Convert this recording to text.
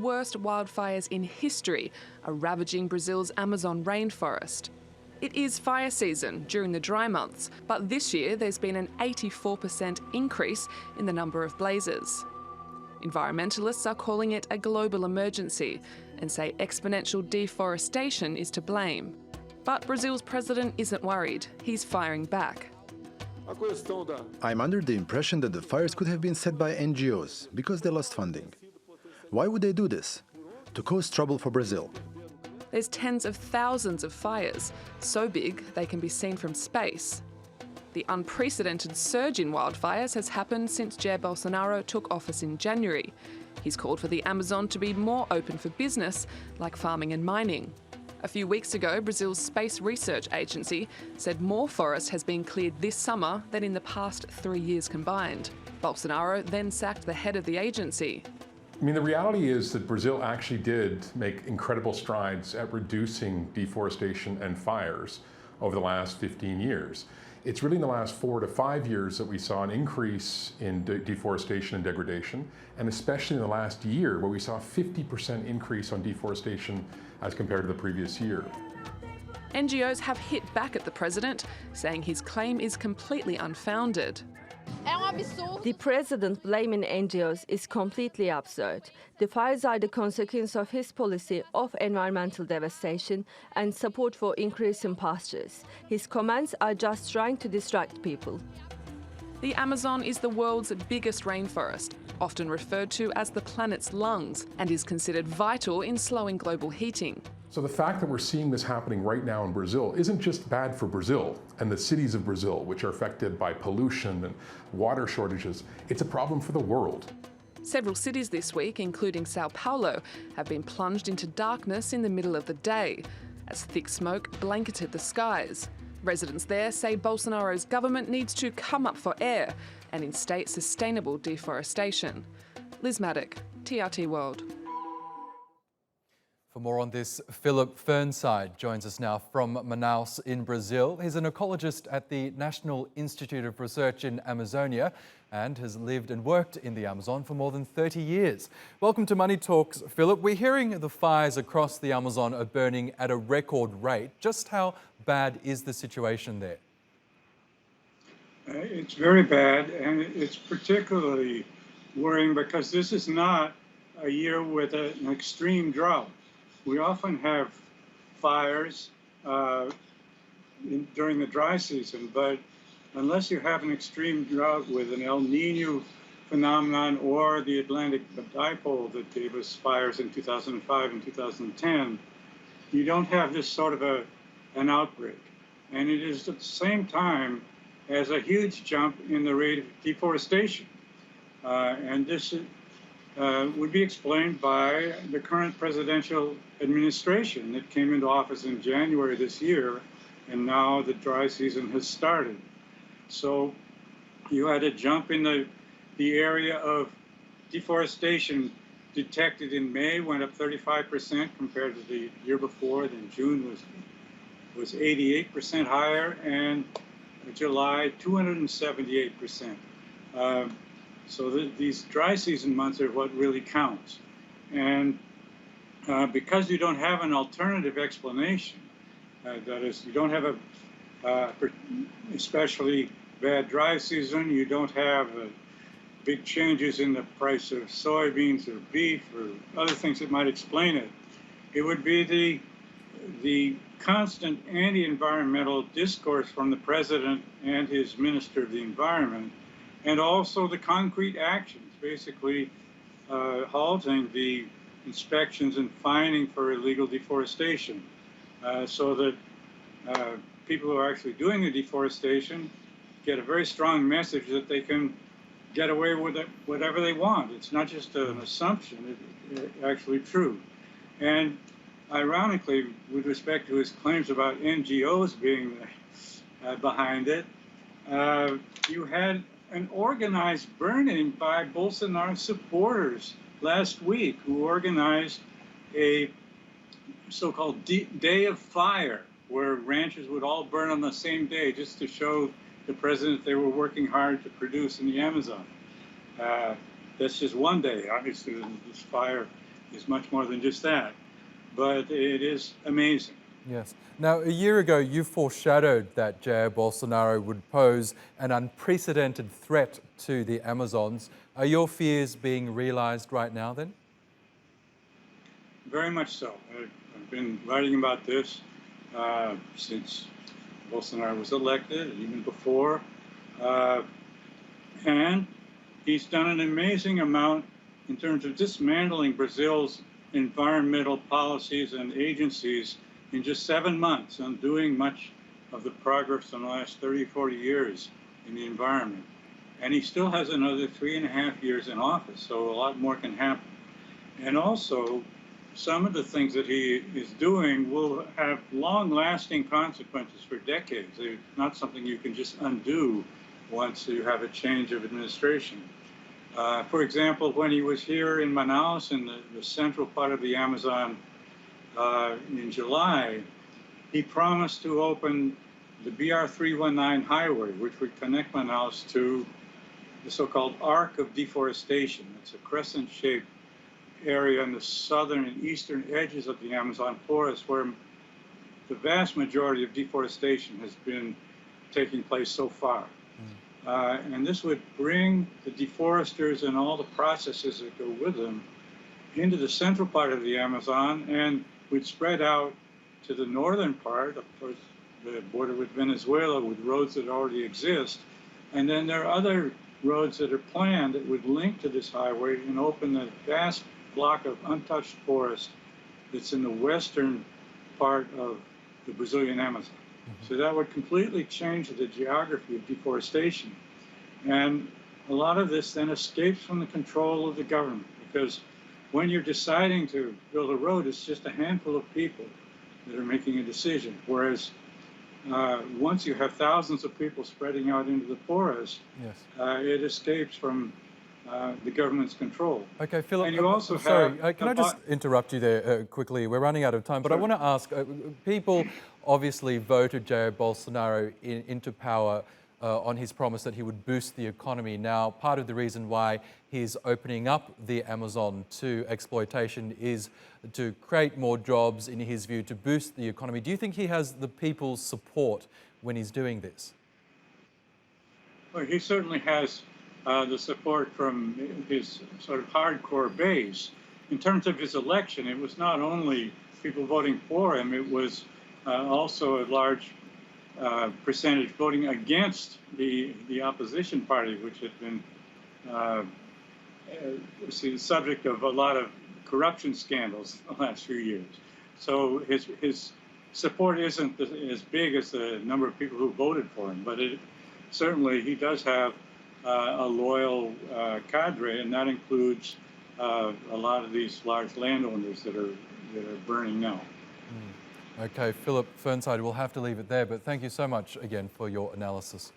worst wildfires in history are ravaging Brazil's Amazon rainforest. It is fire season during the dry months, but this year there's been an 84% increase in the number of blazes. Environmentalists are calling it a global emergency and say exponential deforestation is to blame. But Brazil's president isn't worried. He's firing back. I'm under the impression that the fires could have been set by NGOs because they lost funding. Why would they do this? To cause trouble for Brazil. There's tens of thousands of fires, so big they can be seen from space. The unprecedented surge in wildfires has happened since Jair Bolsonaro took office in January. He's called for the Amazon to be more open for business, like farming and mining. A few weeks ago, Brazil's Space Research Agency said more forest has been cleared this summer than in the past 3 years combined. Bolsonaro then sacked the head of the agency. I mean, the reality is that Brazil actually did make incredible strides at reducing deforestation and fires over the last 15 years. It's really in the last 4 to 5 years that we saw an increase in deforestation and degradation, and especially in the last year where we saw a 50% increase on deforestation as compared to the previous year. NGOs have hit back at the president, saying his claim is completely unfounded. The president blaming NGOs is completely absurd. The fires are the consequence of his policy of environmental devastation and support for increasing pastures. His comments are just trying to distract people. The Amazon is the world's biggest rainforest, often referred to as the planet's lungs, and is considered vital in slowing global heating. So the fact that we're seeing this happening right now in Brazil isn't just bad for Brazil and the cities of Brazil, which are affected by pollution and water shortages. It's a problem for the world. Several cities this week, including Sao Paulo, have been plunged into darkness in the middle of the day, as thick smoke blanketed the skies. Residents there say Bolsonaro's government needs to come up for air and instate sustainable deforestation. Liz Maddock, TRT World. For more on this, Philip Fernside joins us now from Manaus in Brazil. He's an ecologist at the National Institute of Research in Amazonia and has lived and worked in the Amazon for more than 30 years. Welcome to Money Talks, Philip. We're hearing the fires across the Amazon are burning at a record rate. Just how bad is the situation there? It's very bad, and it's particularly worrying because this is not a year with an extreme drought. We often have fires during the dry season, but unless you have an extreme drought with an El Nino phenomenon or the Atlantic dipole that gave us fires in 2005 and 2010, you don't have this sort of an outbreak. And it is at the same time as a huge jump in the rate of deforestation. And this would be explained by the current presidential administration that came into office in January this year, and now the dry season has started. So you had a jump in the area of deforestation detected in May, went up 35% compared to the year before. Then June was 88% higher, and July 278%. So these dry season months are what really counts. And because you don't have an alternative explanation, that is, you don't have a especially bad dry season, you don't have big changes in the price of soybeans or beef or other things that might explain it, it would be the constant anti-environmental discourse from the president and his minister of the environment, and also the concrete actions, basically halting the inspections and fining for illegal deforestation, so that people who are actually doing the deforestation get a very strong message that they can get away with it, whatever they want. It's not just an assumption, it's actually true. And ironically, with respect to his claims about NGOs being behind it, you had an organized burning by Bolsonaro supporters last week who organized a so-called day of fire, where ranchers would all burn on the same day just to show the president they were working hard to produce in the Amazon. That's just one day. Obviously, this fire is much more than just that. But it is amazing. Yes. Now, a year ago, you foreshadowed that Jair Bolsonaro would pose an unprecedented threat to the Amazons. Are your fears being realized right now then? Very much so. I've been writing about this since Bolsonaro was elected, even before. And he's done an amazing amount in terms of dismantling Brazil's environmental policies and agencies in just 7 months, undoing much of the progress in the last 30, 40 years in the environment. And he still has another 3.5 years in office, so a lot more can happen. And also, some of the things that he is doing will have long-lasting consequences for decades. They're not something you can just undo once you have a change of administration. For example, when he was here in Manaus, in the central part of the Amazon, in July, he promised to open the BR-319 highway, which would connect Manaus to the so-called arc of deforestation. It's a crescent-shaped area in the southern and eastern edges of the Amazon forest where the vast majority of deforestation has been taking place so far. And this would bring the deforesters and all the processes that go with them into the central part of the Amazon and would spread out to the northern part, of course, the border with Venezuela, with roads that already exist. And then there are other roads that are planned that would link to this highway and open a vast block of untouched forest that's in the western part of the Brazilian Amazon. So that would completely change the geography of deforestation. And a lot of this then escapes from the control of the government, because when you're deciding to build a road, it's just a handful of people that are making a decision. Whereas once you have thousands of people spreading out into the forest, Yes. It escapes from the government's control. Okay, Philip, And you also sorry, have can I just interrupt you there quickly? We're running out of time, but I want to ask, people obviously voted Jair Bolsonaro into power on his promise that he would boost the economy. Now, part of the reason why he's opening up the Amazon to exploitation is to create more jobs, in his view, to boost the economy. Do you think he has the people's support when he's doing this? Well, he certainly has the support from his sort of hardcore base. In terms of his election, it was not only people voting for him, it was also a large percentage voting against the opposition party, which had been the subject of a lot of corruption scandals the last few years. So his support isn't as big as the number of people who voted for him, but certainly he does have a loyal cadre, and that includes a lot of these large landowners that are burning now. Okay, Philip Fernside, we'll have to leave it there, but thank you so much again for your analysis.